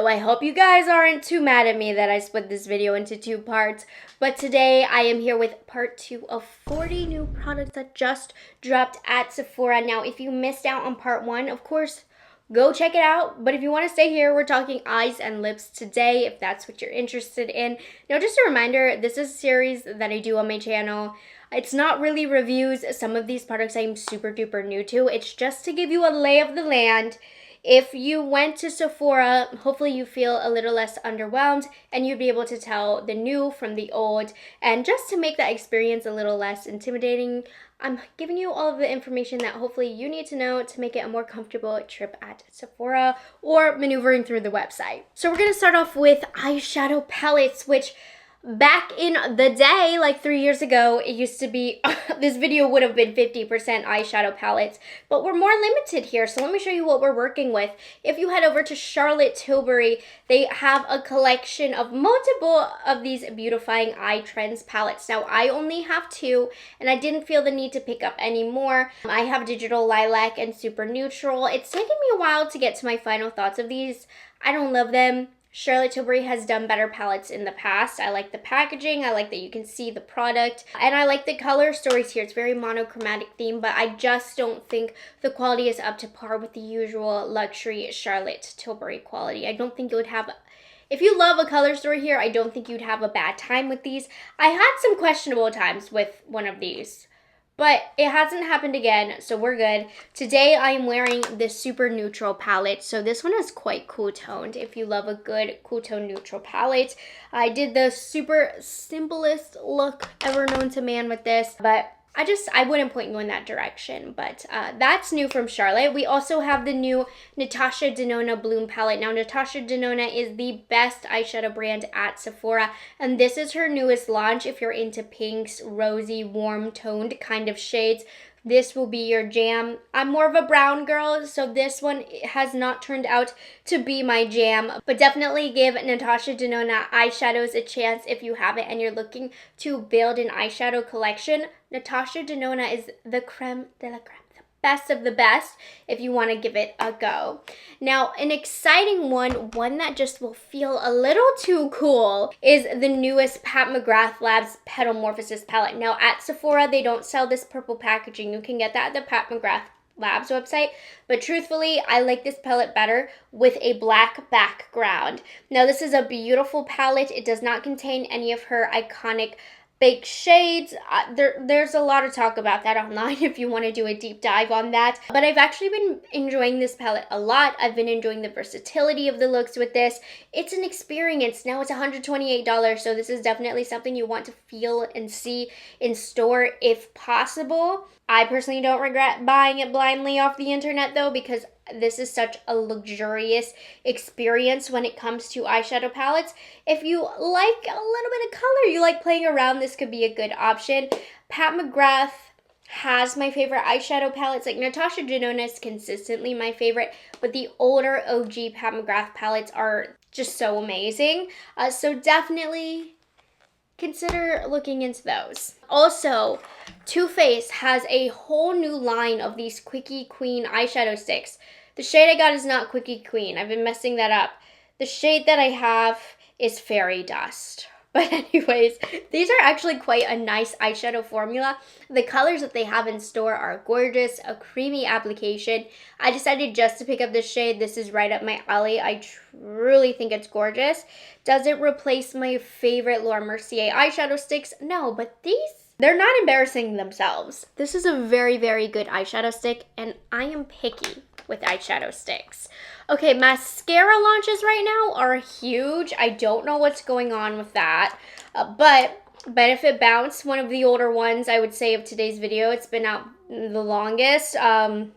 So I hope you guys aren't too mad at me that I split this video into 2 parts, but today I am here with part 2 of 40 new products that just dropped at Sephora. Now, if you missed out on part 1, of course, go check it out. But if you want to stay here, we're talking eyes and lips today, if that's what you're interested in. Now, just a reminder, this is a series that I do on my channel. It's not really reviews. Some of these products I'm super duper new to. It's just to give you a lay of the land. If you went to Sephora, hopefully you feel a little less underwhelmed and you'd be able to tell the new from the old. And just to make that experience a little less intimidating, I'm giving you all of the information that hopefully you need to know to make it a more comfortable trip at Sephora or maneuvering through the website. So we're going to start off with eyeshadow palettes, which back in the day, like 3 years ago, it used to be, this video would have been 50% eyeshadow palettes, but we're more limited here. So let me show you what we're working with. If you head over to Charlotte Tilbury, they have a collection of multiple of these beautifying eye trends palettes. Now, I only have 2, and I didn't feel the need to pick up any more. I have Digital Lilac and Super Neutral. It's taken me a while to get to my final thoughts of these. I don't love them. Charlotte Tilbury has done better palettes in the past. I like the packaging, I like that you can see the product, and I like the color stories here. It's very monochromatic theme, but I just don't think the quality is up to par with the usual luxury Charlotte Tilbury quality. I don't think it would have, if you love a color story here, I don't think you'd have a bad time with these. I had some questionable times with one of these, but it hasn't happened again, so we're good. Today, I am wearing this Super Neutral palette. So this one is quite cool toned if you love a good cool tone neutral palette. I did the super simplest look ever known to man with this, but I wouldn't point you in that direction, but that's new from Charlotte. We also have the new Natasha Denona Bloom palette. Now, Natasha Denona is the best eyeshadow brand at Sephora, and this is her newest launch. If you're into pinks, rosy, warm toned kind of shades, this will be your jam. I'm more of a brown girl, so this one has not turned out to be my jam. But definitely give Natasha Denona eyeshadows a chance if you haven't and you're looking to build an eyeshadow collection. Natasha Denona is the creme de la creme. Best of the best if you want to give it a go. Now, an exciting one that just will feel a little too cool, is the newest Pat McGrath Labs Petalmorphosis palette. Now, at Sephora, they don't sell this purple packaging. You can get that at the Pat McGrath Labs website, but truthfully, I like this palette better with a black background. Now, this is a beautiful palette. It does not contain any of her iconic baked shades. There's a lot of talk about that online if you want to do a deep dive on that. But I've actually been enjoying this palette a lot. I've been enjoying the versatility of the looks with this. It's an experience. Now it's $128, so this is definitely something you want to feel and see in store if possible. I personally don't regret buying it blindly off the internet though, because this is such a luxurious experience when it comes to eyeshadow palettes. If you like a little bit of color, you like playing around, this could be a good option. Pat McGrath has my favorite eyeshadow palettes. Like Natasha Denona is consistently my favorite, but the older OG Pat McGrath palettes are just so amazing. So definitely consider looking into those. Also, Too Faced has a whole new line of these Quickie Queen eyeshadow sticks. The shade I got is not Quickie Queen. I've been messing that up. The shade that I have is Fairy Dust. But anyways, these are actually quite a nice eyeshadow formula. The colors that they have in store are gorgeous, a creamy application. I decided just to pick up this shade. This is right up my alley. I truly think it's gorgeous. Does it replace my favorite Laura Mercier eyeshadow sticks? No, but they're not embarrassing themselves. This is a very, very good eyeshadow stick, and I am picky with eyeshadow sticks. Okay, mascara launches right now are huge. I don't know what's going on with that, but Benefit Bounce, one of the older ones, I would say, of today's video. It's been out the longest. Don't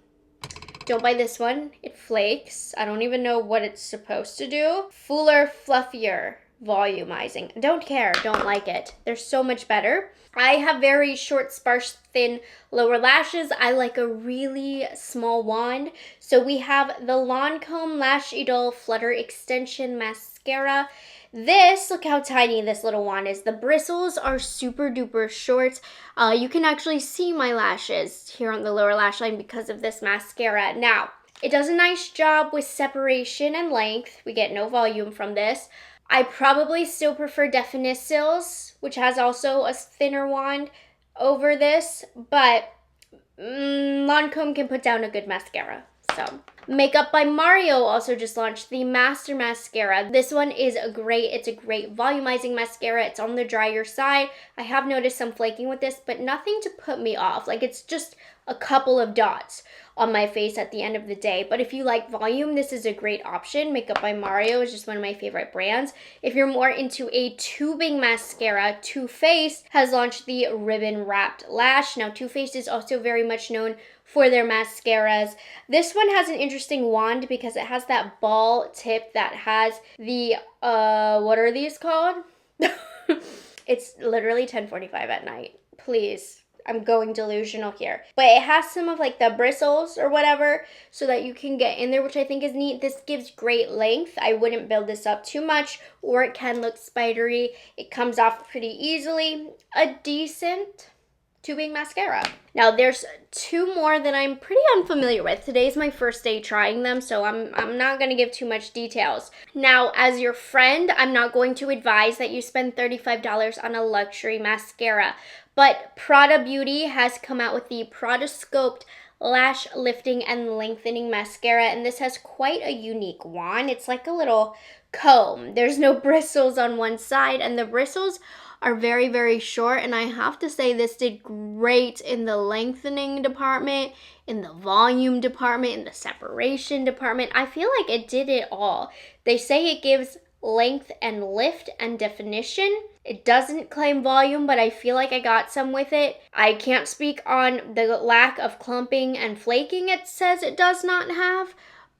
buy this one. It flakes. I don't even know what it's supposed to do. Fuller, Fluffier Volumizing. Don't care. Don't like it. They're so much better. I have very short, sparse, thin lower lashes. I like a really small wand. So we have the Lancome Lash Idole Flutter Extension Mascara. This, look how tiny this little wand is. The bristles are super duper short. You can actually see my lashes here on the lower lash line because of this mascara. Now, It does a nice job with separation and length. We get no volume from this. I probably still prefer Definicils, which has also a thinner wand over this, but Lancome can put down a good mascara. So, Makeup by Mario also just launched the Master Mascara. This one is great. It's a great volumizing mascara. It's on the drier side. I have noticed some flaking with this, but nothing to put me off. Like, it's just a couple of dots on my face at the end of the day. But if you like volume, this is a great option. Makeup by Mario is just one of my favorite brands. If you're more into a tubing mascara, Too Faced has launched the Ribbon Wrapped Lash. Now, Too Faced is also very much known for their mascaras. This one has an interesting wand because it has that ball tip that has the, what are these called? It's literally 10:45 at night. Please. I'm going delusional here. But it has some of like the bristles or whatever so that you can get in there, which I think is neat. This gives great length. I wouldn't build this up too much or it can look spidery. It comes off pretty easily. A decent tubing mascara. Now there's two more that I'm pretty unfamiliar with. Today's my first day trying them, so I'm not going to give too much details. Now, as your friend, I'm not going to advise that you spend $35 on a luxury mascara, but Prada Beauty has come out with the Prada Sculpt Lash Lifting and Lengthening Mascara, and this has quite a unique wand. It's like a little comb. There's no bristles on one side, and the bristles are very, very short, and I have to say this did great in the lengthening department, in the volume department, in the separation department. I feel like it did it all. They say it gives length and lift and definition. It doesn't claim volume, but I feel like I got some with it. I can't speak on the lack of clumping and flaking it says it does not have,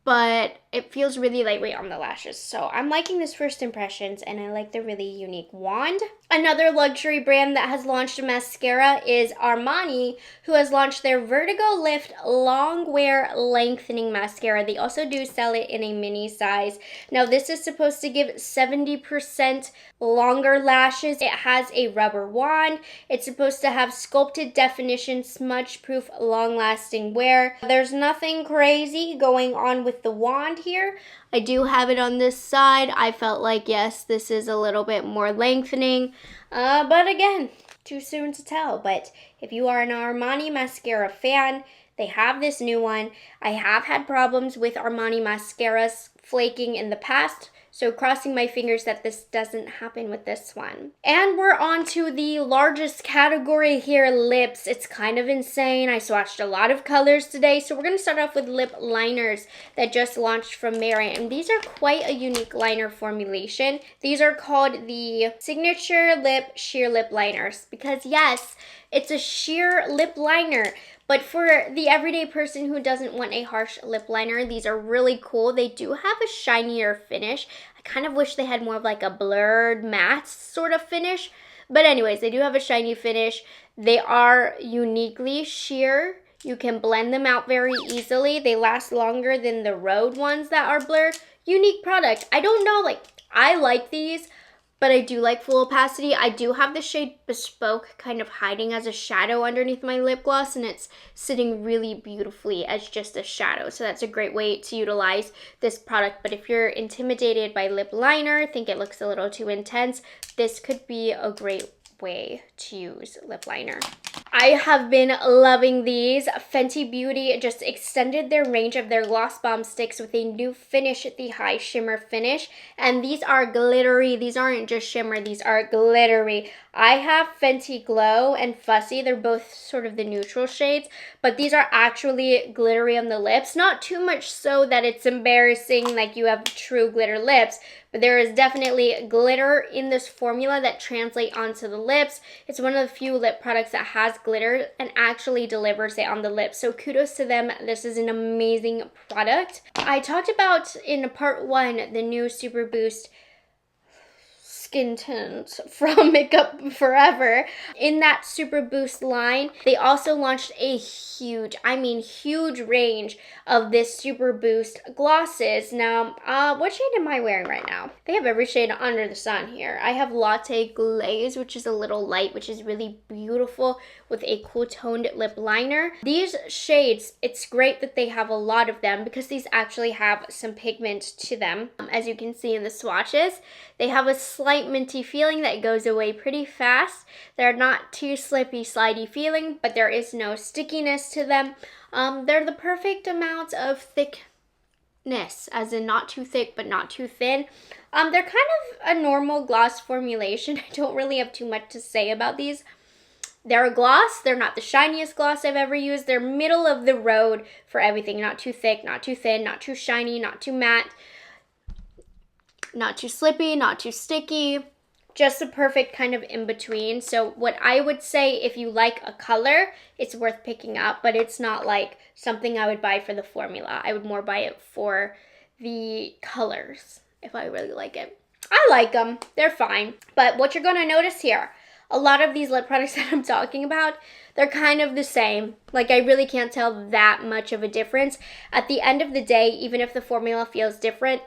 but it feels really lightweight on the lashes. So I'm liking this first impressions, and I like the really unique wand. Another luxury brand that has launched a mascara is Armani, who has launched their Vertigo Lift Long Wear Lengthening Mascara. They also do sell it in a mini size. Now this is supposed to give 70% longer lashes. It has a rubber wand. It's supposed to have sculpted definition, smudge-proof, long-lasting wear. There's nothing crazy going on with the wand here. I do have it on this side. I felt like, yes, this is a little bit more lengthening, but again, too soon to tell. But if you are an Armani mascara fan, they have this new one. I have had problems with Armani mascaras flaking in the past, so crossing my fingers that this doesn't happen with this one. And we're on to the largest category here, lips. It's kind of insane. I swatched a lot of colors today, so we're going to start off with lip liners that just launched from Merit, and these are quite a unique liner formulation. These are called the Signature Lip Sheer Lip Liners because, yes, it's a sheer lip liner. But for the everyday person who doesn't want a harsh lip liner, these are really cool. They do have a shinier finish. I kind of wish they had more of like a blurred matte sort of finish. But anyways, they do have a shiny finish. They are uniquely sheer. You can blend them out very easily. They last longer than the Rhode ones that are blurred. Unique product. I don't know, like, I like these, but I do like full opacity. I do have the shade Bespoke kind of hiding as a shadow underneath my lip gloss, and it's sitting really beautifully as just a shadow. So that's a great way to utilize this product. But if you're intimidated by lip liner, think it looks a little too intense, this could be a great way to use lip liner. I have been loving these. Fenty Beauty just extended their range of their gloss bomb sticks with a new finish, the high shimmer finish. And these are glittery. These aren't just shimmer, these are glittery. I have Fenty Glow and Fussy. They're both sort of the neutral shades, but these are actually glittery on the lips. Not too much so that it's embarrassing like you have true glitter lips, but there is definitely glitter in this formula that translate onto the lips. It's one of the few lip products that has glitter and actually delivers it on the lips. So kudos to them. This is an amazing product. I talked about in part 1 the new Super Boost skin tint from Makeup Forever. In that Super Boost line, they also launched a huge, I mean huge range of this Super Boost glosses. Now, what shade am I wearing right now? They have every shade under the sun here. I have Latte Glaze, which is a little light, which is really beautiful with a cool toned lip liner. These shades, it's great that they have a lot of them because these actually have some pigment to them. As you can see in the swatches, they have a slight minty feeling that goes away pretty fast. They're not too slippy, slidey feeling, but there is no stickiness to them. They're the perfect amount of thickness, as in not too thick but not too thin. They're kind of a normal gloss formulation. I don't really have too much to say about these. They're a gloss. They're not the shiniest gloss I've ever used. They're middle of the road for everything. Not too thick, not too thin, not too shiny, not too matte, not too slippy, not too sticky. Just the perfect kind of in between. So what I would say, if you like a color, it's worth picking up, but it's not like something I would buy for the formula. I would more buy it for the colors if I really like it. I like them. They're fine. But what you're going to notice here, a lot of these lip products that I'm talking about, they're kind of the same. Like, I really can't tell that much of a difference. At the end of the day, even if the formula feels different,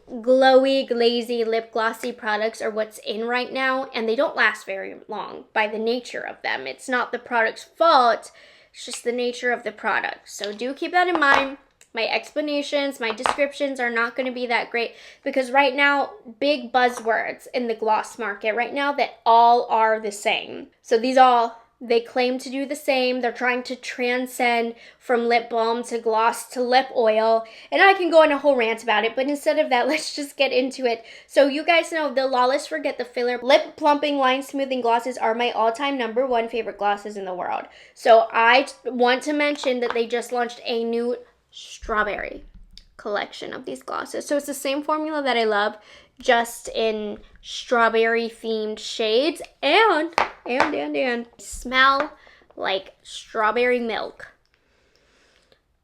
glowy, glazy, lip glossy products are what's in right now, and they don't last very long by the nature of them. It's not the product's fault, it's just the nature of the product. So do keep that in mind. My explanations, my descriptions are not going to be that great because right now, big buzzwords in the gloss market right now that all are the same. So these all, they claim to do the same. They're trying to transcend from lip balm to gloss to lip oil. And I can go on a whole rant about it, but instead of that, let's just get into it. So you guys know the Lawless Forget the Filler lip plumping line smoothing glosses are my all-time #1 favorite glosses in the world. So I want to mention that they just launched a new strawberry collection of these glosses. So it's the same formula that I love, just in strawberry themed shades, and smell like strawberry milk.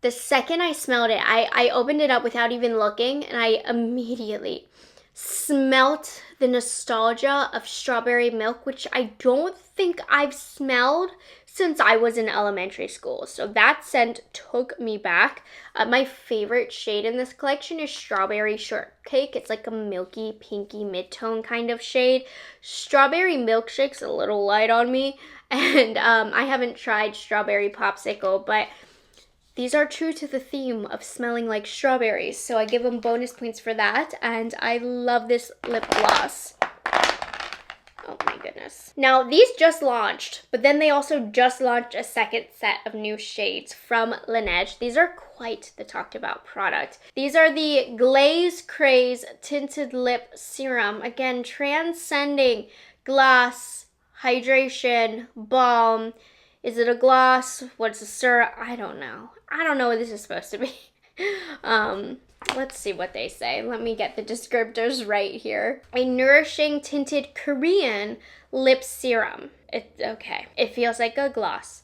The second I smelled it, I opened it up without even looking, and I immediately smelt the nostalgia of strawberry milk, which I don't think I've smelled since I was in elementary school. So that scent took me back. My favorite shade in this collection is Strawberry Shortcake. It's like a milky, pinky, mid-tone kind of shade. Strawberry Milkshake's a little light on me. And I haven't tried Strawberry Popsicle, but these are true to the theme of smelling like strawberries. So I give them bonus points for that. And I love this lip gloss. Oh my goodness. Now, these just launched, but then they also just launched a second set of new shades from Laneige. These are quite the talked about product. These are the Glaze Craze Tinted Lip Serum. Again, transcending gloss, hydration, balm. Is it a gloss? What's a serum? I don't know. I don't know what this is supposed to be. Let's see what they say. Let me get the descriptors right here. A nourishing tinted Korean lip serum. Okay. It feels like a gloss.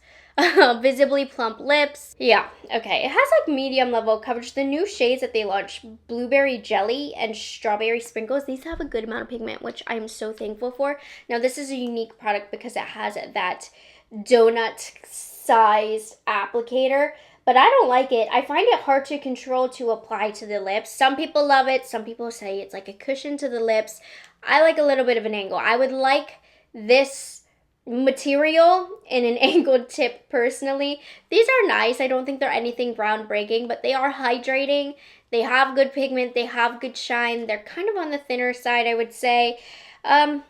Visibly plump lips. Yeah, okay. It has like medium level coverage. The new shades that they launched, Blueberry Jelly and Strawberry Sprinkles, these have a good amount of pigment, which I'm so thankful for. Now, this is a unique product because it has that donut-sized applicator, but I don't like it. I find it hard to control to apply to the lips. Some people love it. Some people say it's like a cushion to the lips. I like a little bit of an angle. I would like this material in an angled tip personally. These are nice. I don't think they're anything groundbreaking, but they are hydrating. They have good pigment. They have good shine. They're kind of on the thinner side, I would say. I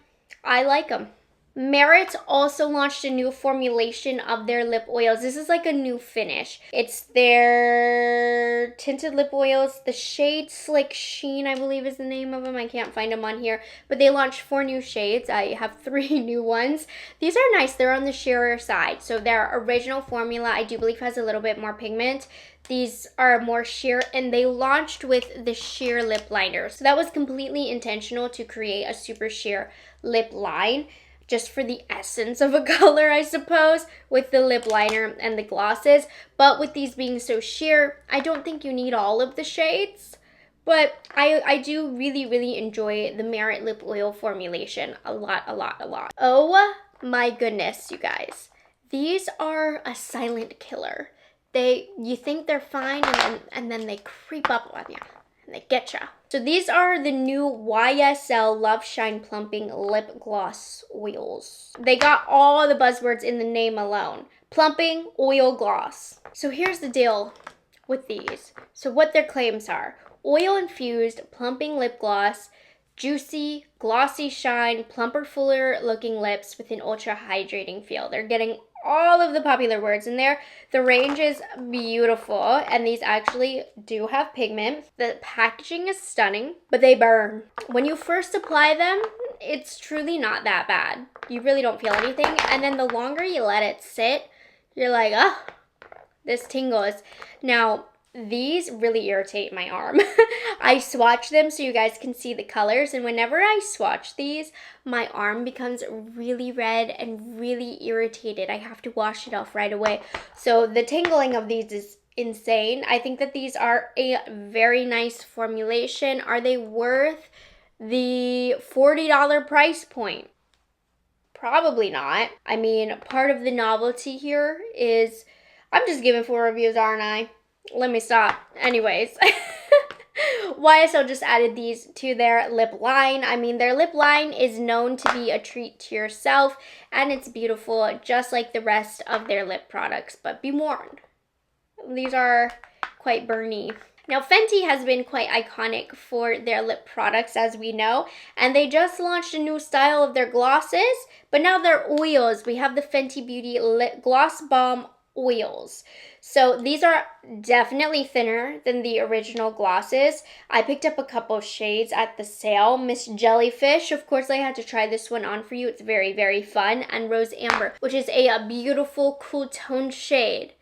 like them. Merit also launched a new formulation of their lip oils. This is like a new finish. It's their tinted lip oils. The shade Slick Sheen, I believe is the name of them. I can't find them on here. But they launched 4 new shades. I have 3 new ones. These are nice. They're on the sheerer side. So their original formula, I do believe, has a little bit more pigment. These are more sheer, and they launched with the sheer lip liner. So that was completely intentional to create a super sheer lip line, just for the essence of a color, I suppose, with the lip liner and the glosses. But with these being so sheer, I don't think you need all of the shades. But I do really, really enjoy the Merit lip oil formulation a lot. Oh my goodness, you guys. These are a silent killer. You think they're fine, and then they creep up on you. and they getcha. So these are the new YSL Love Shine Plumping Lip Gloss Oils. They got all the buzzwords in the name alone. Plumping oil gloss. So here's the deal with these. So what their claims are: oil infused plumping lip gloss, juicy, glossy shine, plumper, fuller looking lips with an ultra hydrating feel. They're getting all of the popular words in there. The range is beautiful, and these actually do have pigment. The packaging is stunning, but they burn. When you first apply them, it's truly not that bad. You really don't feel anything, and then the longer you let it sit, you're like, oh, this tingles. Now, these really irritate my arm. I swatch them so you guys can see the colors, and whenever I swatch these, my arm becomes really red and really irritated. I have to wash it off right away. So the tingling of these is insane. I think that these are a very nice formulation. Are they worth the $40 price point? Probably not. I mean, part of the novelty here is, I'm just giving 4 reviews, aren't I? Let me stop. Anyways, YSL just added these to their lip line. I mean, their lip line is known to be a treat to yourself, and it's beautiful just like the rest of their lip products. But be warned, these are quite burny. Now, Fenty has been quite iconic for their lip products, as we know, and they just launched a new style of their glosses, but now they're oils. We have the Fenty Beauty Lip Gloss Balm Oils. So these are definitely thinner than the original glosses. I picked up a couple shades at the sale. Miss Jellyfish, of course I had to try this one on for you. It's very, very fun. And Rose Amber, which is a beautiful cool tone shade.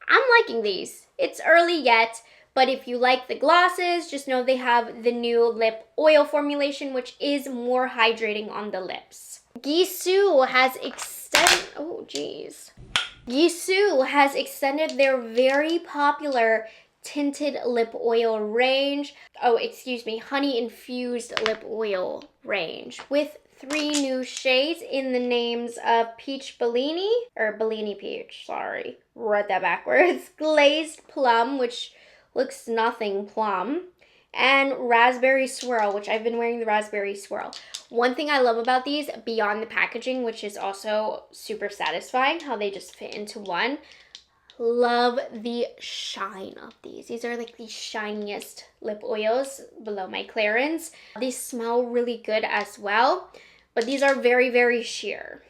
I'm liking these. It's early yet, but if you like the glosses, just know they have the new lip oil formulation, which is more hydrating on the lips. Gisou has Gisou has extended their very popular tinted lip oil range. Honey infused lip oil range with 3 new shades in the names of Peach Bellini, or Bellini Peach, sorry, read that backwards. Glazed Plum, which looks nothing plum, and Raspberry Swirl, which I've been wearing the Raspberry Swirl. One thing I love about these, beyond the packaging, which is also super satisfying, how they just fit into one, love the shine of these. These are like the shiniest lip oils below my Clarins. These smell really good as well, but these are very, very sheer.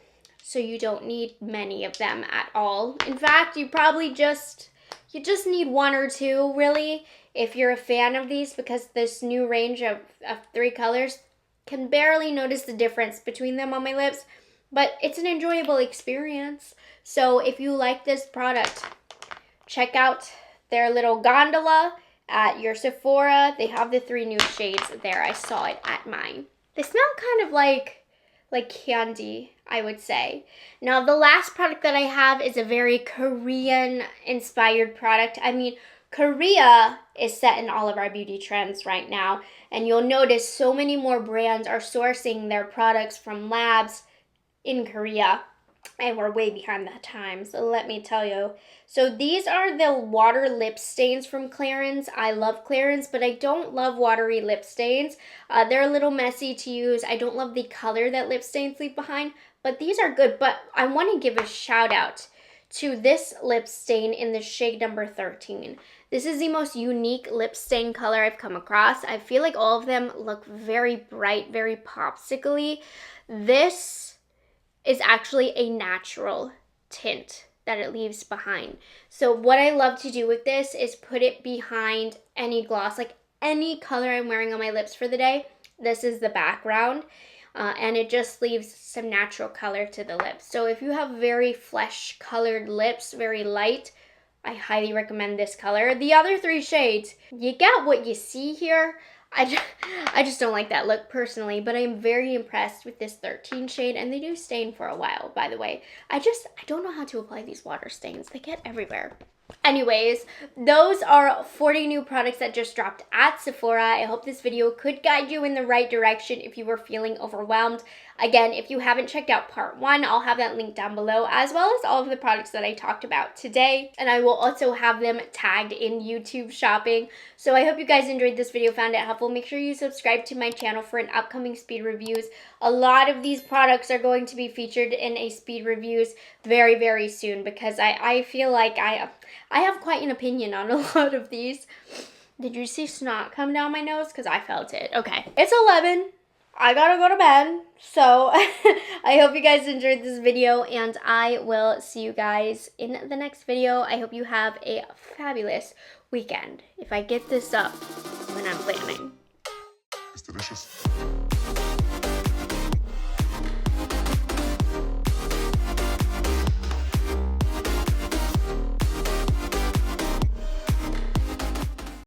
So you don't need many of them at all. In fact, you just need 1 or 2, really, if you're a fan of these, because this new range of 3 colors, can barely notice the difference between them on my lips, but it's an enjoyable experience. So if you like this product, check out their little gondola at your Sephora. They have the 3 new shades there. I saw it at mine. They smell kind of like candy, I would say. Now, the last product that I have is a very Korean-inspired product. I mean, Korea is setting all of our beauty trends right now, and you'll notice so many more brands are sourcing their products from labs in Korea, and we're way behind that time, so let me tell you. So these are the water lip stains from Clarins. I love Clarins, but I don't love watery lip stains. They're a little messy to use. I don't love the color that lip stains leave behind, but these are good. But I want to give a shout out to this lip stain in the shade number 13. This is the most unique lip stain color I've come across. I feel like all of them look very bright, very popsicle-y. This is actually a natural tint that it leaves behind. So what I love to do with this is put it behind any gloss, like any color I'm wearing on my lips for the day. This is the background. And it just leaves some natural color to the lips. So if you have very flesh colored lips, very light, I highly recommend this color. The other 3 shades, you get what you see here. I just don't like that look personally, but I'm very impressed with this 13 shade, and they do stain for a while, by the way. I don't know how to apply these water stains. They get everywhere. Anyways, those are 40 new products that just dropped at Sephora. I hope this video could guide you in the right direction if you were feeling overwhelmed. Again, if you haven't checked out part 1, I'll have that link down below, as well as all of the products that I talked about today. And I will also have them tagged in YouTube shopping. So I hope you guys enjoyed this video, found it helpful. Make sure you subscribe to my channel for an upcoming speed reviews. A lot of these products are going to be featured in a speed reviews very, very soon, because I feel like I have quite an opinion on a lot of these. Did you see snot come down my nose? Because I felt it. Okay, it's 11. I gotta go to bed. So I hope you guys enjoyed this video, and I will see you guys in the next video. I hope you have a fabulous weekend if I get this up when I'm planning. It's delicious.